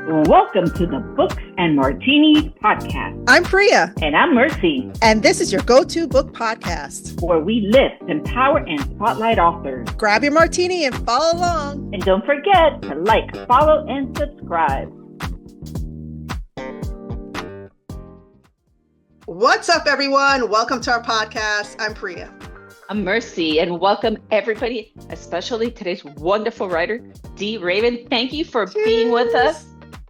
Welcome to the Books and Martinis podcast. I'm Priya. And I'm Mercy. And this is your go-to book podcast, where we lift, empower, and spotlight authors. Grab your martini and follow along. And don't forget to like, follow, and subscribe. What's up, everyone? Welcome to our podcast. I'm Priya. I'm Mercy, and welcome everybody, especially today's wonderful writer, Dee Raven. Thank you for being with us.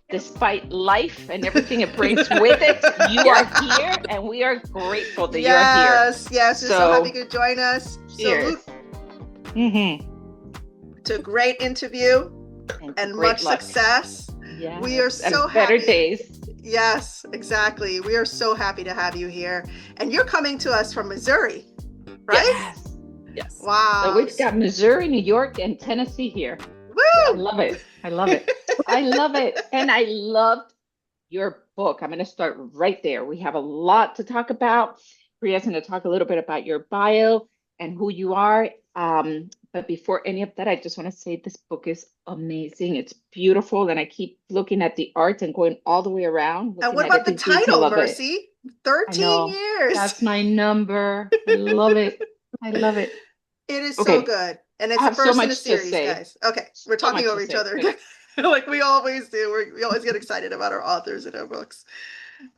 Despite life and everything it brings with it, you are here, and we are grateful that you're here. Yes, we're so happy you could join us. Cheers. To a great interview and much success. Yes. We are so happy. Better days. Yes, exactly. We are so happy to have you here. And you're coming to us from Missouri, right? Yes. Wow. So we've got Missouri, New York, and Tennessee here. Woo! I love it. I love it. I love it. And I loved your book. I'm going to start right there. We have a lot to talk about. Priya's going to talk a little bit about your bio and who you are. But before any of that, I just want to say this book is amazing. It's beautiful. And I keep looking at the art and going all the way around. And what about the title, Mercy? 13 years. That's my number. I love it. I love it. It is so good. And it's the first in a series, guys. Okay, we're talking over each other like we always do. We always get excited about our authors and our books.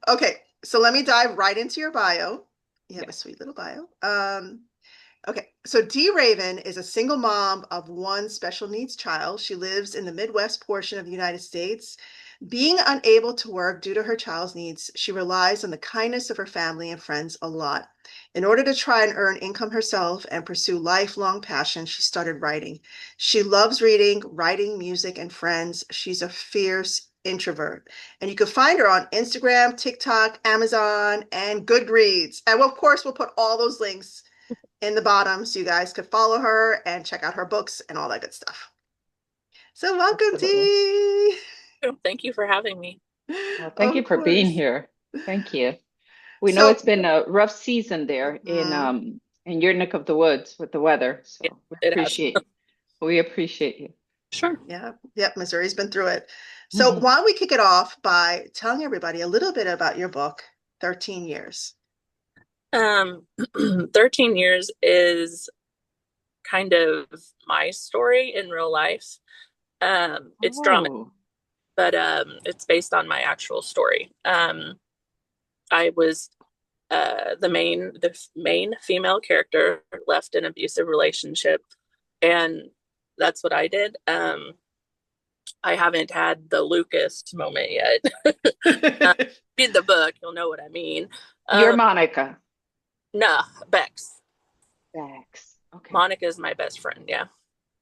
Okay, so let me dive right into your bio. You have a sweet little bio. Okay, so Dee Raven is a single mom of one special needs child. She lives in the Midwest portion of the United States. Being unable to work due to her child's needs, she relies on the kindness of her family and friends a lot. In order to try and earn income herself and pursue lifelong passion, she started writing. She loves reading, writing, music, and friends. She's a fierce introvert. And you can find her on Instagram, TikTok, Amazon, and Goodreads. And of course, we'll put all those links in the bottom so you guys could follow her and check out her books and all that good stuff. So welcome, Dee. Thank you for having me. Well, thank you for being here. Thank you. We know it's been a rough season there in your neck of the woods with the weather. So we appreciate you. Sure. Yeah. Yep. Missouri's been through it. So why don't we kick it off by telling everybody a little bit about your book, 13 Years. 13 Years is kind of my story in real life. It's drama, but it's based on my actual story. I was the main female character, left an abusive relationship, and that's what I did. I haven't had the Lucas moment yet. Read the book, you'll know what I mean. You're Monica. No, Bex. Okay. Monica is my best friend, yeah.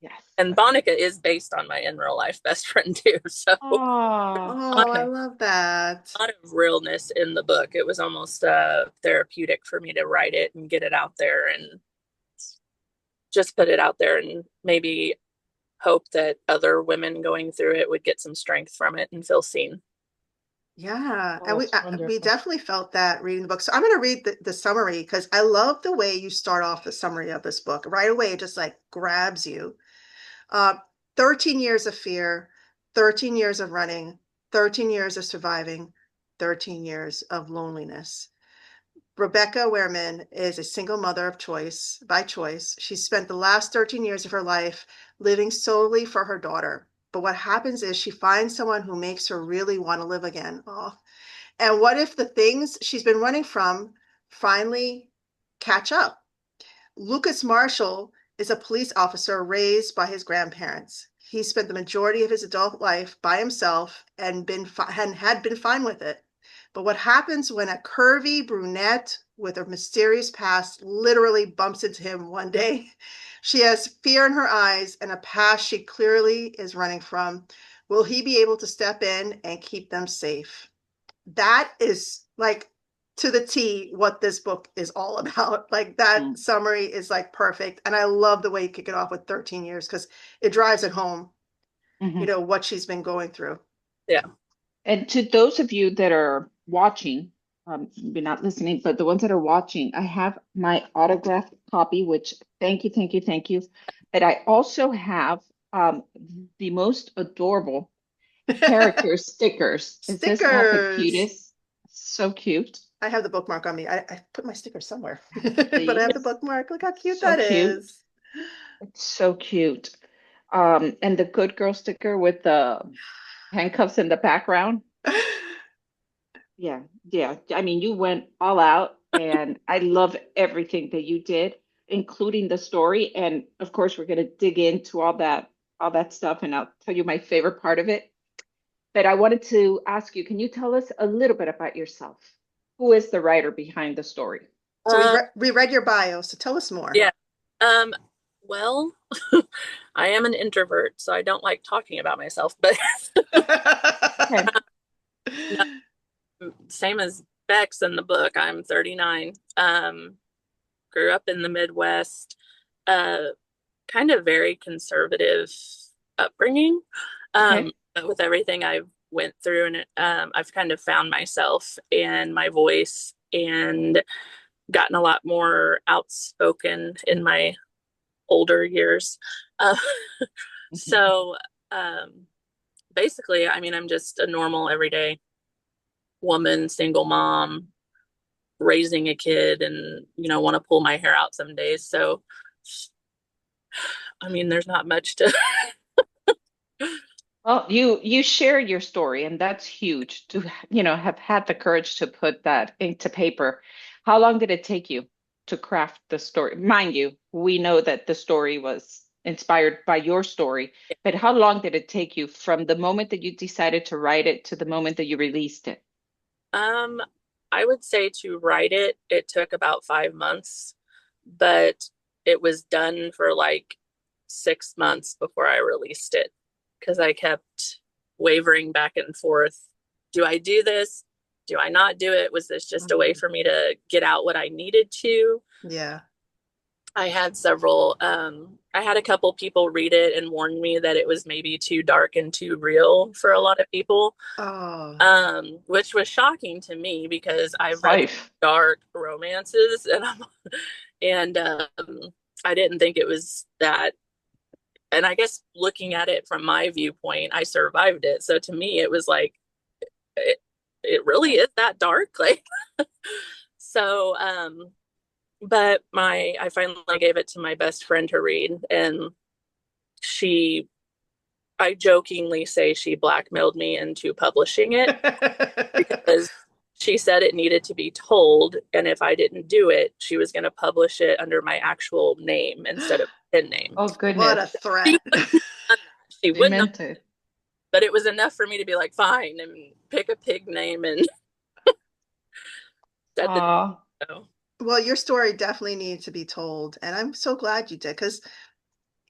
Yes. And Monica is based on my in real life best friend too. So I love that. A lot of realness in the book. It was almost therapeutic for me to write it and get it out there and just put it out there and maybe hope that other women going through it would get some strength from it and feel seen. Yeah, and we definitely felt that reading the book. So I'm going to read the summary because I love the way you start off the summary of this book. Right away, it just like grabs you. 13 years of fear, 13 years of running, 13 years of surviving, 13 years of loneliness. Rebecca Wareman is a single mother by choice. She spent the last 13 years of her life living solely for her daughter. But what happens is she finds someone who makes her really want to live again. And what if the things she's been running from finally catch up? Lucas Marshall is a police officer raised by his grandparents. He spent the majority of his adult life by himself and had been fine with it. But what happens when a curvy brunette with a mysterious past literally bumps into him one day? She has fear in her eyes and a past she clearly is running from. Will he be able to step in and keep them safe? That is like to the T what this book is all about. Like that summary is like perfect. And I love the way you kick it off with 13 years because it drives it home, what she's been going through. Yeah. And to those of you that are watching, you're not listening, but the ones that are watching, I have my autographed copy, which thank you. But I also have the most adorable character stickers. Is this not the Stickers. cutest? So cute. I have the bookmark on me. I put my sticker somewhere, but I See? have the bookmark. Look how cute So that cute. is. It's so cute. And the good girl sticker with the handcuffs in the background. Yeah, yeah. I mean, you went all out, and I love everything that you did, including the story. And of course, we're gonna dig into all that stuff, and I'll tell you my favorite part of it. But I wanted to ask you, can you tell us a little bit about yourself? Who is the writer behind the story? So Um, we read your bio, so tell us more. yeah. Well, I am an introvert, so I don't like talking about myself, but Okay. no, same as Bex in the book. I'm 39. Grew up in the Midwest, uh, kind of very conservative upbringing. Okay. But with everything I've went through, and I've kind of found myself and my voice, and gotten a lot more outspoken in my older years. Uh, so um, basically, I mean, I'm just a normal, everyday woman, single mom, raising a kid, and want to pull my hair out some days. So, I mean, there's not much to. Well, you share your story, and that's huge to, have had the courage to put that into paper. How long did it take you to craft the story? Mind you, we know that the story was inspired by your story, but how long did it take you from the moment that you decided to write it to the moment that you released it? Um, I would say to write it, it took about 5 months, but it was done for like 6 months before I released it because I kept wavering back and forth. Do I do this? Do I not do it? Was this just a way for me to get out what I needed to? Yeah. I had I had a couple people read it and warn me that it was maybe too dark and too real for a lot of people, Oh. which was shocking to me because I've read Life. dark romances, and I didn't think it was that. And I guess looking at it from my viewpoint, I survived it. So to me, it was like, it really is that dark. Like, so, but I finally gave it to my best friend to read, and she, I jokingly say she blackmailed me into publishing it because she said it needed to be told, and if I didn't do it, she was going to publish it under my actual name instead of pen name. Oh, What a goodness. She threat. wouldn't have done that. She They wouldn't have, meant it. but it was enough for me to be like, fine, and pick a pig name and set the Oh, no. Well, your story definitely needs to be told, and I'm so glad you did because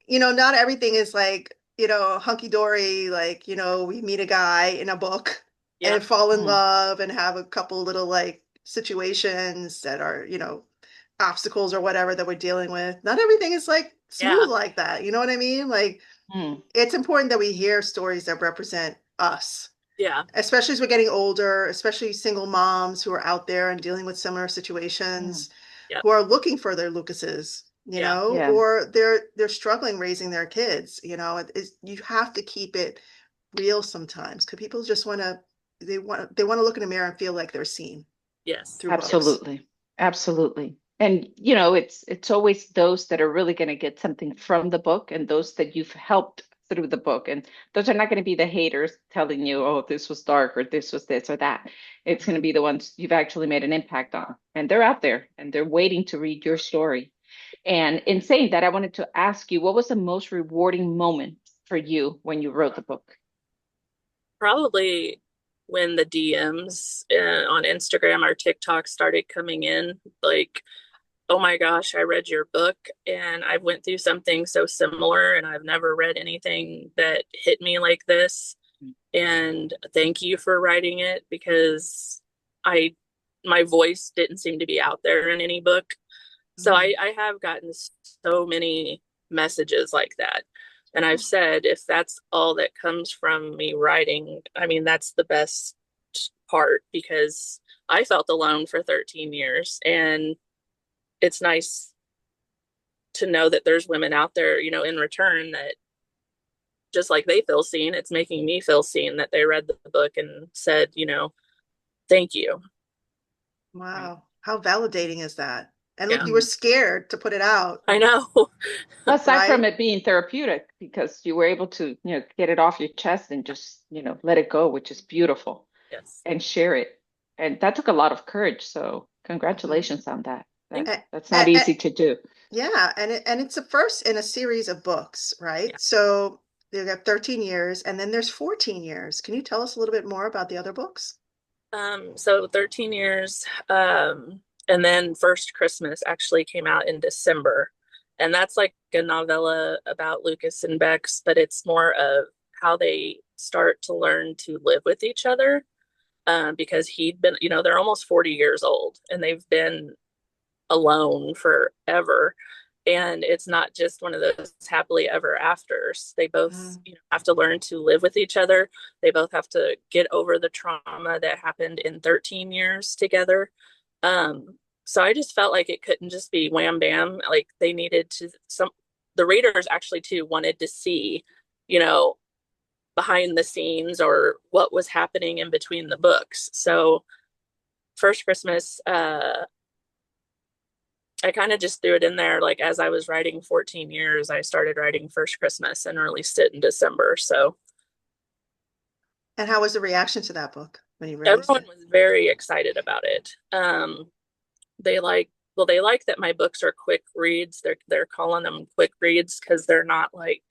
not everything is like, hunky dory, like, we meet a guy in a book Yeah, and fall in mm, love and have a couple little like situations that are, obstacles or whatever that we're dealing with. Not everything is like yeah, smooth like that. You know what I mean? Like, mm, it's important that we hear stories that represent us, yeah, especially as we're getting older, especially single moms who are out there and dealing with similar mm. situations, yeah, who are looking for their Lucases, yeah, Yeah, or they're struggling raising their kids. You have to keep it real sometimes because people just want to they want to look in a mirror and feel like they're seen yes, through yes, books. absolutely. Absolutely. And it's always those that are really going to get something from the book and those that you've helped through the book. And those are not going to be the haters telling you, oh, this was dark or this was this or that. It's going to Mhm. be the ones you've actually made an impact on. And they're out there and they're waiting to read your story. And in saying that, I wanted to ask you, what was the most rewarding moment for you when you wrote the book? probably when the DMs on Instagram or TikTok started coming in, like, oh my gosh, I read your book and I went through something so similar and I've never read anything that hit me like this. And thank you for writing it because I my voice didn't seem to be out there in any book. So Mhm. I have gotten so many messages like that. And I've said if that's all that comes from me writing, I mean, that's the best part because I felt alone for 13 years. And it's nice to know that there's women out there, in return that just like they feel seen, it's making me feel seen that they read the book and said, thank you. Wow. How validating is that? And look, Yeah. you were scared to put it out, I know. Aside right? from it being therapeutic, because you were able to, get it off your chest and just, let it go, which is beautiful, Yes. and share it. And that took a lot of courage. So Mhm. congratulations on that. Thank you. That's not easy to do. Yeah, and it's a first in a series of books, right? Yeah. So you got 13 years, and then there's 14 years. Can you tell us a little bit more about the other books? So 13 years, and then First Christmas actually came out in December. And that's like a novella about Lucas and Bex, but it's more of how they start to learn to live with each other. Because he'd been, they're almost 40 years old and they've been alone forever. And it's not just one of those happily ever afters. They both, Mm. have to learn to live with each other. They both have to get over the trauma that happened in 13 years together. So I just felt like it couldn't just be wham bam. Like they needed to the readers actually too wanted to see, you know, behind the scenes or what was happening in between the books. So First Christmas, I kind of just threw it in there. Like as I was writing 14 years, I started writing First Christmas and released it in December. So And how was the reaction to that book when you released everyone it? was very excited about it. They like, well, they like that my books are quick reads. They're calling them quick reads because they're not like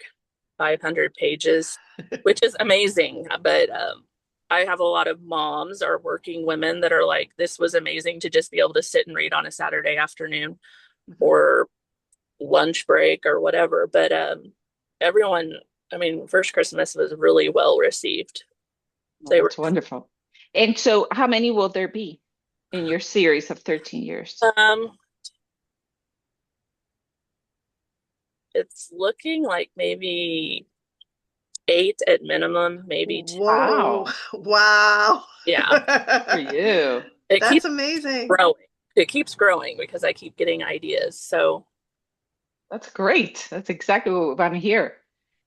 500 pages, which is amazing. But I have a lot of moms or working women that are like, this was amazing to just be able to sit and read on a Saturday afternoon Mhm. or lunch break or whatever. But everyone, I mean, First Christmas was really well received. Well, They were, that's wonderful. And so how many will there be in your series of 13 years? it's looking like maybe 8 at minimum, maybe 10. Whoa. Wow, Wow. Yeah, for you. it That's keeps amazing. growing. It keeps growing because I keep getting ideas. So, That's great. That's exactly what we want to hear.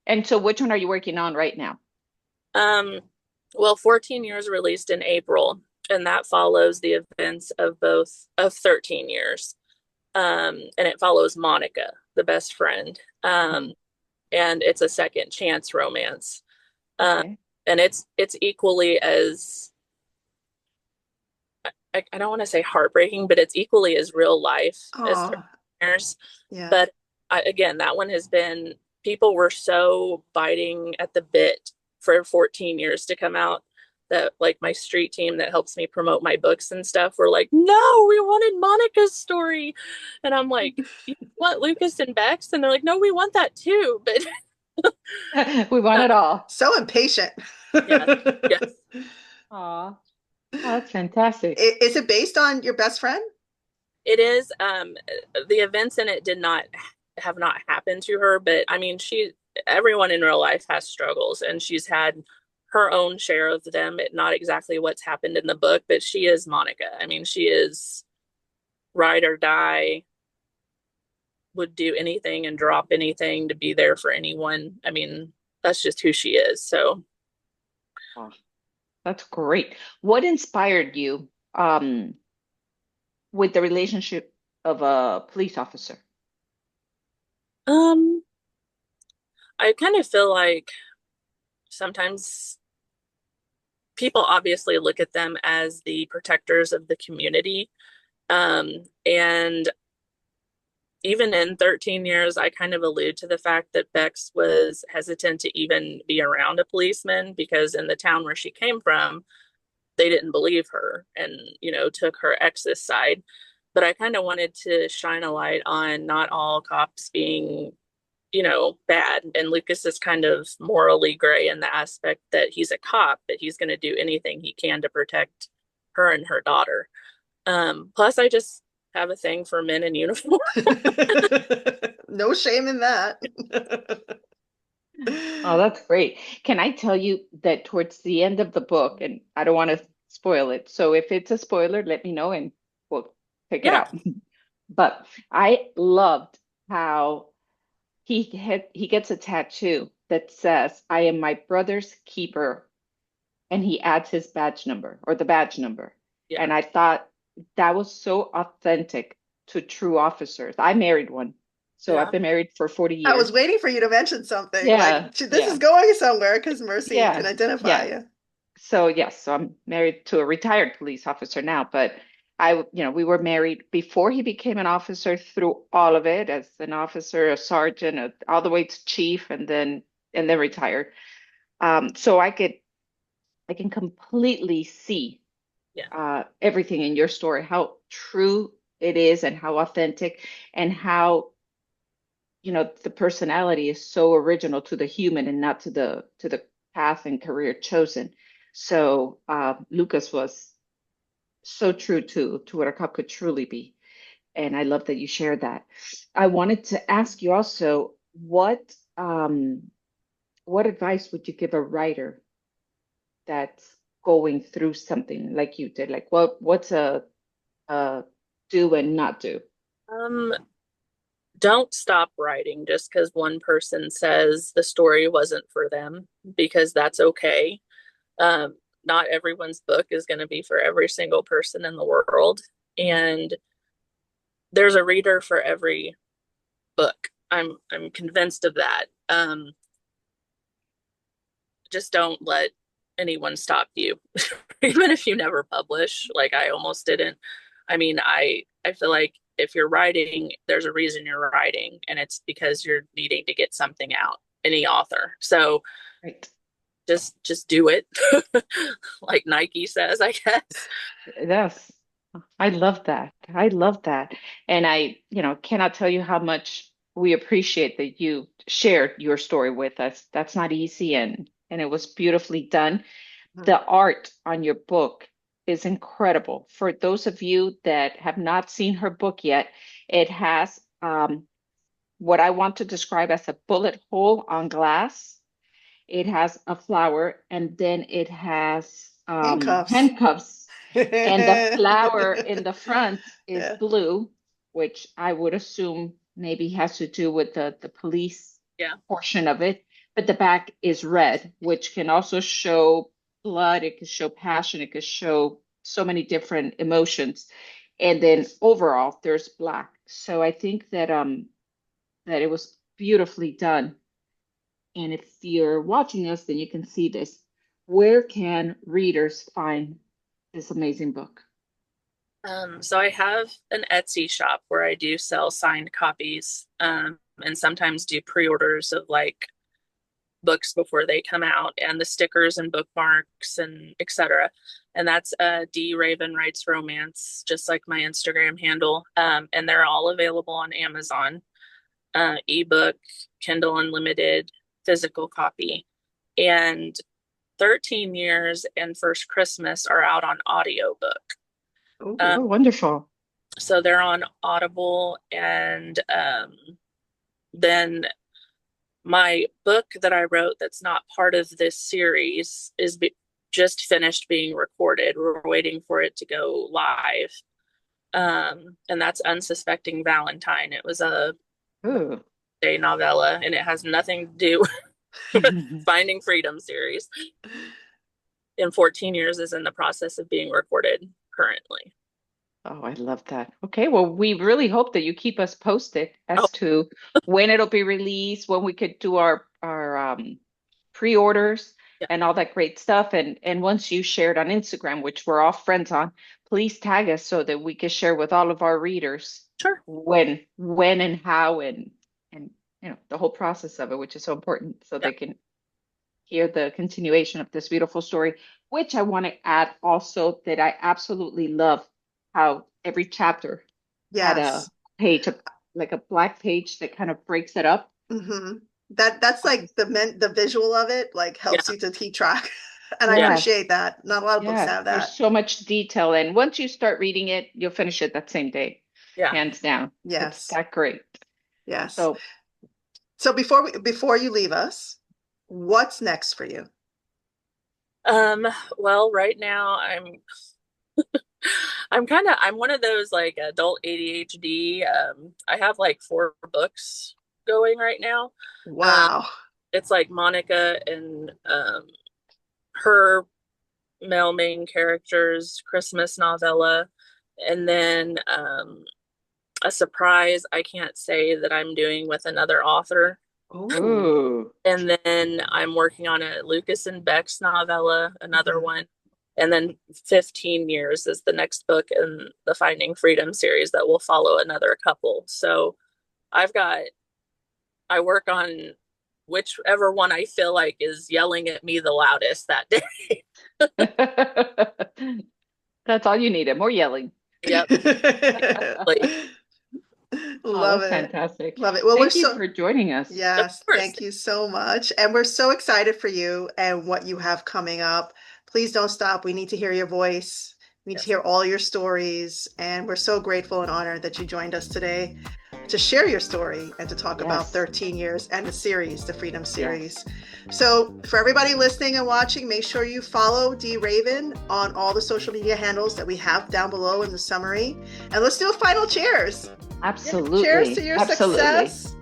And so which one are you working on right now? um, well, 14 years released in April, and that follows the events of both of 13 years. And it follows Monica, the best friend. And it's a second chance romance. Um, Okay. and it's equally as I don't want to say heartbreaking, but it's equally as real life as Oh, 13 years. yeah. But again, that one has been, people were so biting at the bit for 14 years to come out that like my street team that helps me promote my books and stuff were like, no, we wanted Monica's story. And I'm like, you want Lucas and Bex? And they're like, no, we want that too. But We want it all. So impatient. yes, yes. Aw, oh, that's fantastic. Is it based on your best friend? It is. The events in it did not have not happened to her, but I mean, everyone in real life has struggles, and she's had her own share of them. Not exactly what's happened in the book, but she is Monica. I mean, she is ride or die, would do anything and drop anything to be there for anyone. I mean, that's just who she is. So, Oh, that's great. What inspired you with the relationship of a police officer? um, I kind of feel like sometimes people obviously look at them as the protectors of the community. And even in 13 years, I kind of allude to the fact that Bex was hesitant to even be around a policeman because in the town where she came from, they didn't believe her and, took her ex's side. But I kind of wanted to shine a light on not all cops being, bad. And Lucas is kind of morally gray in the aspect that he's a cop, but he's going to do anything he can to protect her and her daughter. Plus, I just have a thing for men in uniform. No shame in that. Oh, that's great. Can I tell you that towards the end of the book, and I don't want to spoil it, so if it's a spoiler, let me know and we'll pick it Yeah. out. But I loved how he gets a tattoo that says, "I am my brother's keeper," and he adds his badge number or the badge number. Yeah. And I thought that was so authentic to true officers. I married one. So Yeah. I've been married for 40 years. I was waiting for you to mention something. Yeah, Like, this is going somewhere because Mercy can identify you. So yes, so I'm married to a retired police officer now, but we were married before he became an officer through all of it as an officer, a sergeant, all the way to chief, and then retired. So I can completely see everything in your story, how true it is and how authentic and how the personality is so original to the human and not to the path and career chosen. So Lucas was so true to what a cop could truly be. And I love that you shared that. I wanted to ask you also, what advice would you give a writer that's going through something like you did? Like what's a do and not do? Don't stop writing just because one person says the story wasn't for them, because that's okay. Not everyone's book is going to be for every single person in the world. And there's a reader for every book. I'm convinced of that. Just don't let anyone stop you, even if you never publish. Like I almost didn't. I mean, I feel like if you're writing, there's a reason you're writing, and it's because you're needing to get something out. Any author. So right. Just do it. Like Nike says, I guess. Yes. I love that. I love that. And I, cannot tell you how much we appreciate that you shared your story with us. That's not easy, and it was beautifully done. The art on your book is incredible. For those of you that have not seen her book yet, it has what I want to describe as a bullet hole on glass. It has a flower, and then it has handcuffs. And the flower in the front is blue, which I would assume maybe has to do with the police portion of it. But the back is red, which can also show blood. It can show passion. It can show so many different emotions. And then overall, there's black. So I think that that it was beautifully done. And if you're watching us, then you can see this. Where can readers find this amazing book? So I have an Etsy shop where I do sell signed copies, and sometimes do pre-orders of like books before they come out, and the stickers and bookmarks and etc. And that's D Raven Writes Romance, just like my Instagram handle. And they're all available on Amazon, ebook, Kindle Unlimited, physical copy. And 13 Years and First Christmas are out on audiobook. Oh, wonderful. So they're on Audible. And then my book that I wrote that's not part of this series is just finished being recorded. We're waiting for it to go live. And that's Unsuspecting Valentine. It was a day novella, and it has nothing to do with Finding Freedom series. And 14 Years is in the process of being recorded currently. Oh, I love that. Okay, well, we really hope that you keep us posted as to when it'll be released, when we could do our pre-orders and all that great stuff. And once you share it on Instagram, which we're all friends on, please tag us so that we can share with all of our readers when and how and the whole process of it, which is so important, so they can hear the continuation of this beautiful story. Which I want to add also that I absolutely love how every chapter had a page, like a black page that kind of breaks it up. That's like the visual of it, like helps you to keep track. And I appreciate that. Not a lot of books have that. There's so much detail, and once you start reading it, you'll finish it that same day. Hands down. It's that great. Yes. So before you leave us, what's next for you? Well, right now I'm one of those like adult ADHD. I have like 4 books going right now. Wow. it's like Monica and her male main character's Christmas novella, and then a surprise I can't say that I'm doing with another author. Ooh. And then I'm working on a Lucas and Beck's novella, another one. And then 15 Years is the next book in the Finding Freedom series that will follow another couple. So I work on whichever one I feel like is yelling at me the loudest that day. That's all you needed, more yelling. Yep. Love it. Fantastic. Love it. Well, thank you for joining us. Yes, thank you so much. And we're so excited for you and what you have coming up. Please don't stop. We need to hear your voice. We need to hear all your stories. And we're so grateful and honored that you joined us today to share your story and to talk about 13 years and the series, the Freedom series. So for everybody listening and watching, make sure you follow D. Raven on all the social media handles that we have down below in the summary. And let's do a final cheers. Absolutely. Cheers to your success.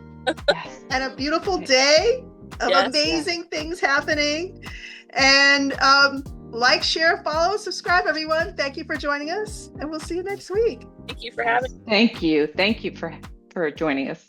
Yes. And a beautiful day of amazing things happening. And like, share, follow, subscribe, everyone. Thank you for joining us, and we'll see you next week. Thank you for having me. Thank you. Thank you for joining us.